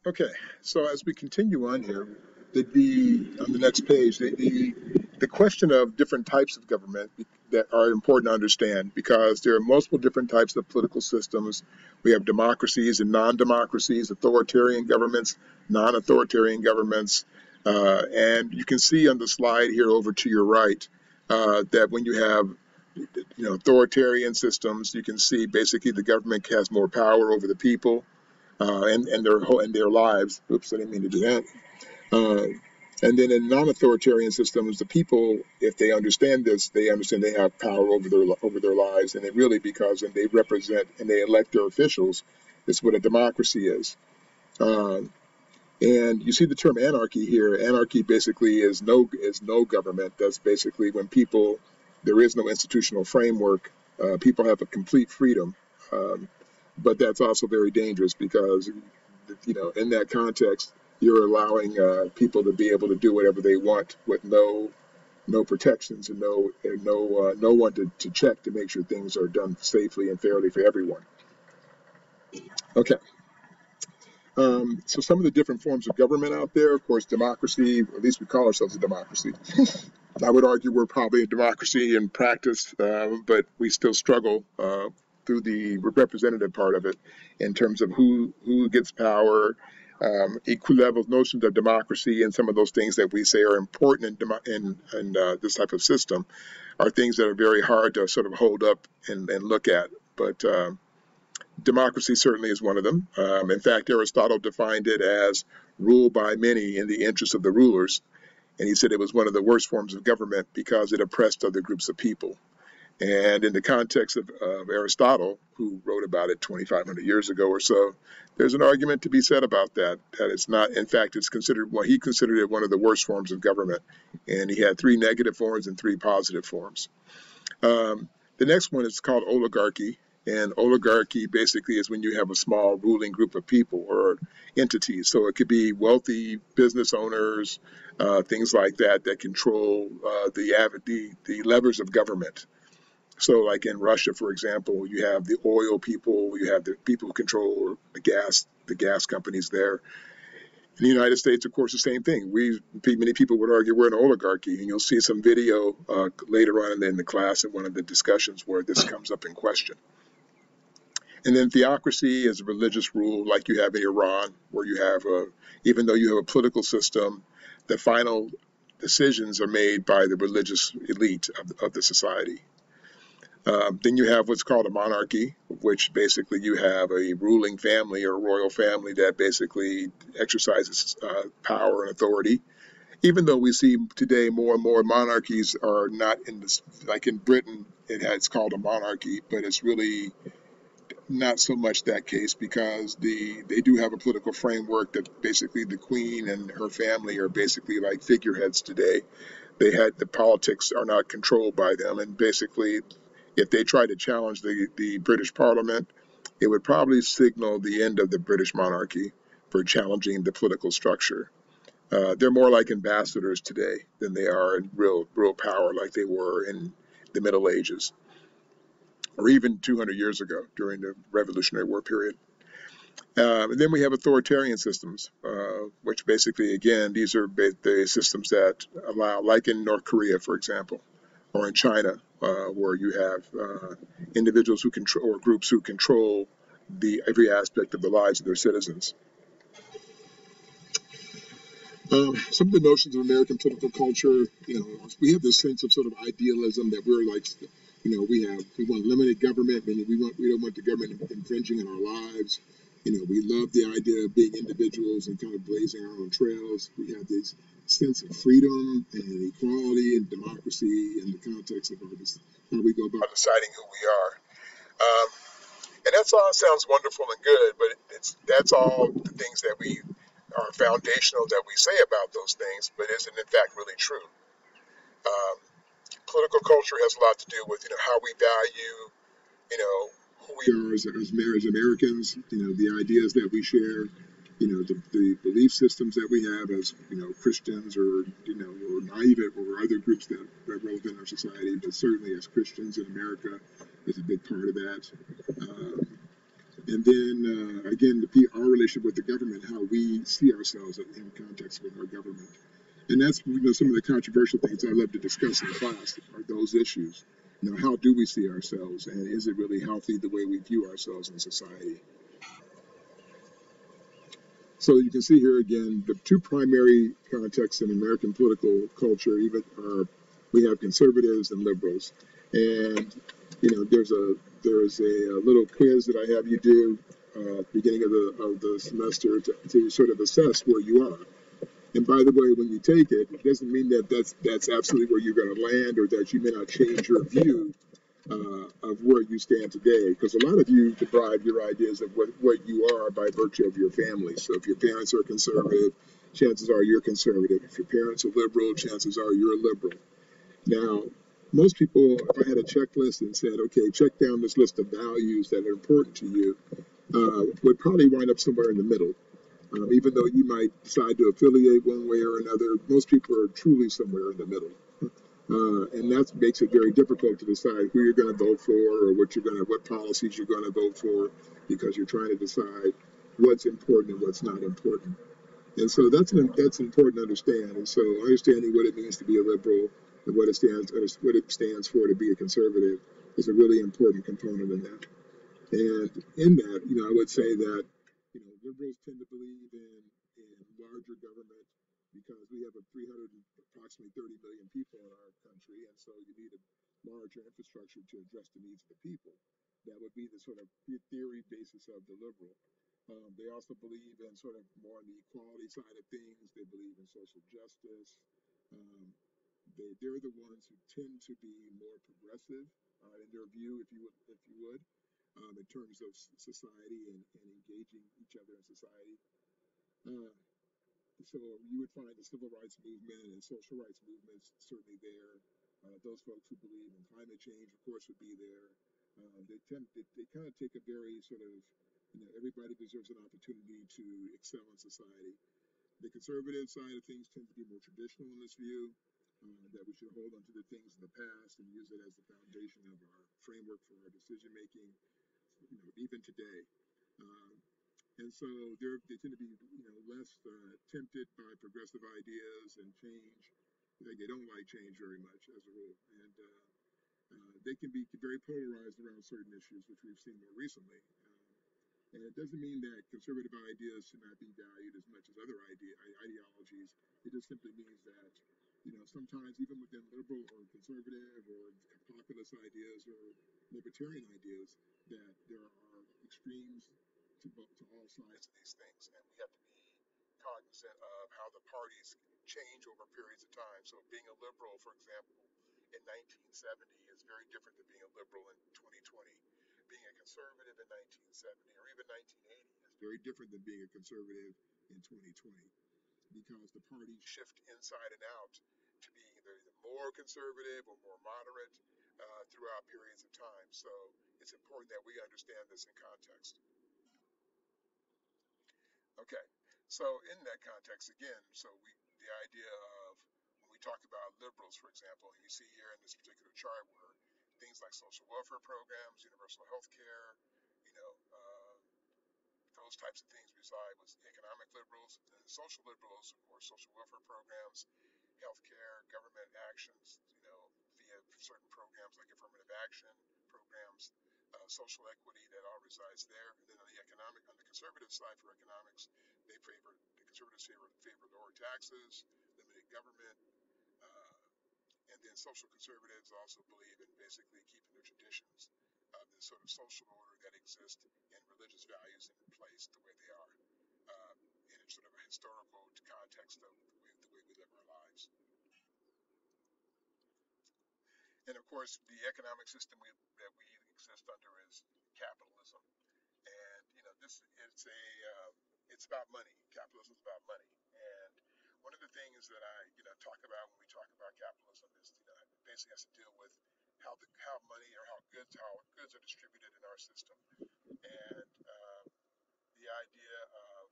Okay, so as we continue on here, on the next page, the question of different types of government that are important to understand because there are multiple different types of political systems. We have democracies and non-democracies, authoritarian governments, non-authoritarian governments, and you can see on the slide here over to your right that when you have authoritarian systems, you can see basically the government has more power over the people and their lives. Oops, I didn't mean to do that. Uh, and then in non-authoritarian systems, the people, if they understand this, they understand they have power over their lives, and it really because when they represent and they elect their officials, it's what a democracy is. Uh, and you see the term anarchy here. Anarchy basically is no government. That's basically when people there is no institutional framework. People have a complete freedom. But that's also very dangerous because in that context you're allowing people to be able to do whatever they want with no protections and no one to check to make sure things are done safely and fairly for everyone. Okay. So some of the different forms of government out there, of course, democracy, at least we call ourselves a democracy. I would argue we're probably a democracy in practice, but we still struggle through the representative part of it in terms of who gets power, equal level notions of democracy, and some of those things that we say are important in this type of system are things that are very hard to sort of hold up and look at. But democracy certainly is one of them. In fact, Aristotle defined it as rule by many in the interest of the rulers. And he said it was one of the worst forms of government because it oppressed other groups of people. And in the context of Aristotle, who wrote about it 2,500 years ago or so, there's an argument to be said about that it's not, in fact, it's considered, well, he considered it one of the worst forms of government. And he had three negative forms and three positive forms. The next one is called oligarchy. And oligarchy basically is when you have a small ruling group of people or entities. So it could be wealthy business owners, things like that control the levers of government. So, like in Russia, for example, you have the oil people, you have the people who control the gas companies there. In the United States, of course, the same thing. Many people would argue we're an oligarchy, and you'll see some video later on in the class in one of the discussions where this comes up in question. And then theocracy is a religious rule like you have in Iran, where you have, even though you have a political system, the final decisions are made by the religious elite of the society. Then you have what's called a monarchy, which basically you have a ruling family or royal family that basically exercises power and authority. Even though we see today more and more monarchies are not in this, like in Britain, it's called a monarchy, but it's really not so much that case because they do have a political framework that basically the queen and her family are basically like figureheads today. The politics are not controlled by them, and basically if they try to challenge the British Parliament, it would probably signal the end of the British monarchy for challenging the political structure. They're more like ambassadors today than they are in real power like they were in the Middle Ages or even 200 years ago during the Revolutionary War period. And then we have authoritarian systems, which basically, again, these are the systems that allow, like in North Korea, for example, or in China, where you have individuals who control or groups who control every aspect of the lives of their citizens. Some of the notions of American political culture, we have this sense of sort of idealism that we're like, we want limited government, meaning we don't want the government infringing on our lives. We love the idea of being individuals and kind of blazing our own trails. We have this sense of freedom and equality and democracy in the context of how we go about deciding who we are. And that's all sounds wonderful and good, but that's all the things that we are foundational that we say about those things, but isn't in fact really true. Um, Political culture has a lot to do with how we value who we are as Americans, the ideas that we share, the belief systems that we have as Christians or or other groups that are relevant in our society, but certainly as Christians in America is a big part of that. And then again, our relationship with the government, how we see ourselves in context with our government. And that's some of the controversial things I love to discuss in class are those issues. How do we see ourselves, and is it really healthy the way we view ourselves in society? So you can see here again the two primary contexts in American political culture. Even we have conservatives and liberals, and there's a little quiz that I have you do at the beginning of the semester to sort of assess where you are. And by the way, when you take it, it doesn't mean that that's absolutely where you're going to land, or that you may not change your view of where you stand today, because a lot of you derive your ideas of what you are by virtue of your family. So if your parents are conservative, chances are you're conservative. If your parents are liberal, chances are you're a liberal. Now, most people, if I had a checklist and said, okay, check down this list of values that are important to you, would probably wind up somewhere in the middle. Even though you might decide to affiliate one way or another, most people are truly somewhere in the middle. And that makes it very difficult to decide who you're going to vote for, or what policies you're going to vote for, because you're trying to decide what's important and what's not important. And so that's important to understand. And so understanding what it means to be a liberal and what it stands for to be a conservative is a really important component in that. And in that, I would say that, liberals tend to believe in larger government because we have approximately 30 million people in our country, and so you need a larger infrastructure to address the needs of the people. That would be the sort of theory basis of the liberal. They also believe in sort of more on the equality side of things. They believe in social justice. Um, they're the ones who tend to be more progressive in their view, if you would, in terms of society and engaging each other in society. Uh, so you would find the civil rights movement and social rights movements certainly there. Those folks who believe in climate change, of course, would be there. They kind of take a very sort of, everybody deserves an opportunity to excel in society. The conservative side of things tend to be more traditional in this view, that we should hold on to the things in the past and use it as the foundation of our framework for our decision making, even today. Um, and so they tend to be, less tempted by progressive ideas and change. They don't like change very much as a rule, and they can be very polarized around certain issues, which we've seen more recently. And it doesn't mean that conservative ideas should not be valued as much as other ideologies. It just simply means that, sometimes even within liberal or conservative or populist ideas or libertarian ideas, that there are extremes to all sides of these things, and we have to be cognizant of how the parties change over periods of time. So being a liberal, for example, in 1970 is very different than being a liberal in 2020. Being a conservative in 1970 or even 1980 is very different than being a conservative in 2020, because the parties shift inside and out to being either more conservative or more moderate throughout periods of time. So it's important that we understand this in context. Okay, so in that context, again, the idea of when we talk about liberals, for example, you see here in this particular chart where things like social welfare programs, universal health care, you know, uh, those types of things reside with economic liberals. And social liberals, of course, social welfare programs, healthcare, government actions, via certain programs like affirmative action programs, social equity, that all resides there. And then on the conservative side for economics, the conservatives favor lower taxes, limited government, uh, and then social conservatives also believe in basically keeping the traditions of the sort of social order that exists and religious values in place the way they are, in sort of a historical context of the way we live our lives. And of course, the economic system that we exist under is capitalism. And it's about money. Capitalism is about money. And one of the things that I talk about when we talk about capitalism is it basically has to deal with how money or how goods are distributed in our system, and the idea of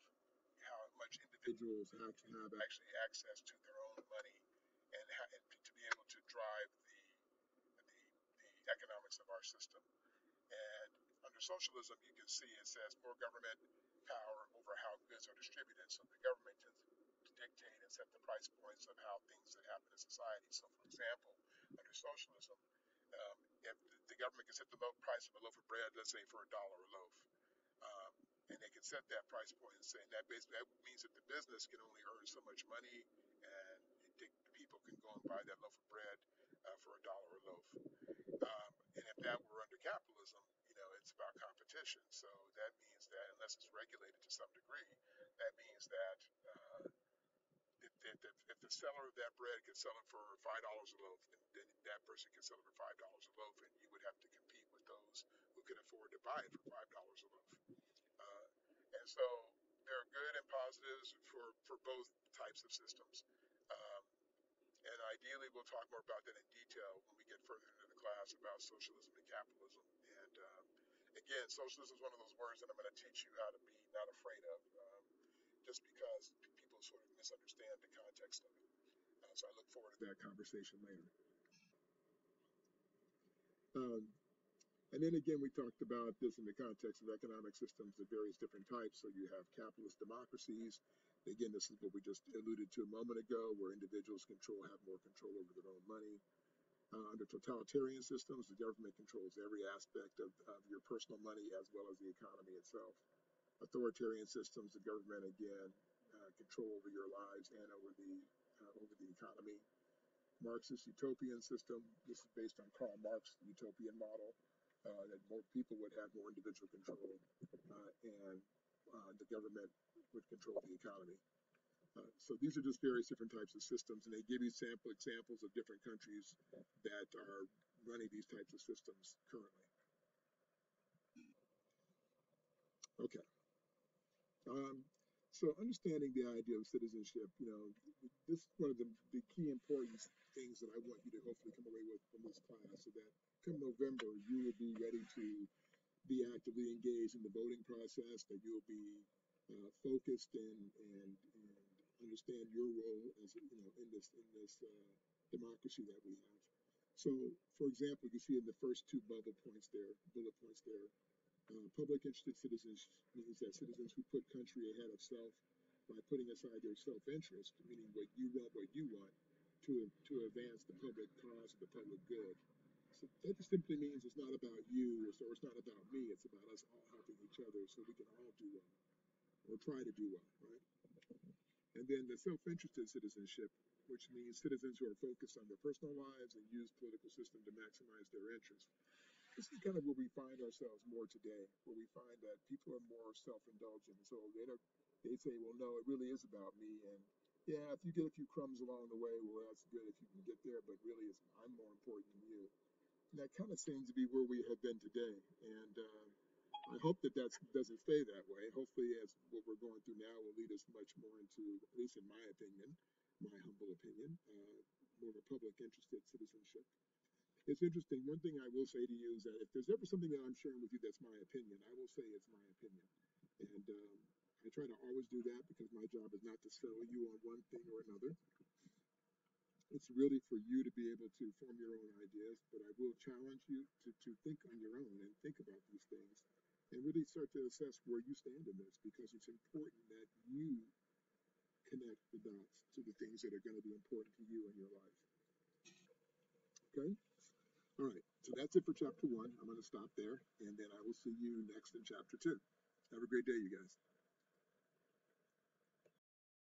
how much individuals have to have actually access to their own money, and to be able to drive the economics of our system. And under socialism, you can see it says more government power over how goods are distributed. So the government can dictate and set the price points of how things that happen in society. So, for example, under socialism, if the government can set the price of a loaf of bread, let's say for $1 a loaf, um, and they can set that price point and say that basically that means that the business can only earn so much money, and people can go and buy that loaf of bread for $1 a loaf. And if that were under capitalism, it's about competition. So that means that unless it's regulated to some degree, that means that if the seller of that bread could sell it for $5 a loaf, then that person can sell it for $5 a loaf, and you would have to compete with those who can afford to buy it for $5 a loaf. Uh, and so there are good and positives for both types of systems. Um, and ideally, we'll talk more about that in detail when we get further into the class about socialism and capitalism. And again, socialism is one of those words that I'm going to teach you how to be not afraid of, just because people sort of misunderstand the context of it. So I look forward to that conversation later. Um, and then again, we talked about this in the context of economic systems, the various different types. So you have capitalist democracies. Again, this is what we just alluded to a moment ago, where individuals have more control over their own money. Under totalitarian systems, the government controls every aspect of your personal money as well as the economy itself. Authoritarian systems, the government again control over your lives and over the economy. Marxist utopian system. This is based on Karl Marx's utopian model that more people would have more individual control, and the government would control the economy. So these are just various different types of systems, and they give you sample examples of different countries that are running these types of systems currently. Okay. Um, so understanding the idea of citizenship, this is one of the key important things that I want you to hopefully come away with from this class, so that come November, you will be ready to be actively engaged in the voting process, that you'll be focused and understand your role as in this democracy that we have. So, for example, you see in the first two bullet points there, public interested citizens means that citizens who put country ahead of self by putting aside their self-interest, meaning what you want, to advance the public cause of the public good. So that just simply means it's not about you, or it's not about me. It's about us all helping each other so we can all do well, or try to do well, right? And then the self-interested citizenship, which means citizens who are focused on their personal lives and use political system to maximize their interests. This is kind of where we find ourselves more today, where we find that people are more self-indulgent. So they say, well, no, it really is about me. And yeah, if you get a few crumbs along the way, well, that's good if you can get there. But really, I'm more important than you. And that kind of seems to be where we have been today. And I hope that doesn't stay that way. Hopefully, as what we're going through now will lead us much more into, at least in my opinion, my humble opinion, more of a public interested citizenship. It's interesting. One thing I will say to you is that if there's ever something that I'm sharing with you that's my opinion, I will say it's my opinion. And I try to always do that because my job is not to sell you on one thing or another. It's really for you to be able to form your own ideas, but I will challenge you to think on your own and think about these things and really start to assess where you stand in this, because it's important that you connect the dots to the things that are going to be important to you in your life. Okay? All right, so that's it for chapter 1. I'm going to stop there, and then I will see you next in chapter 2. Have a great day, you guys.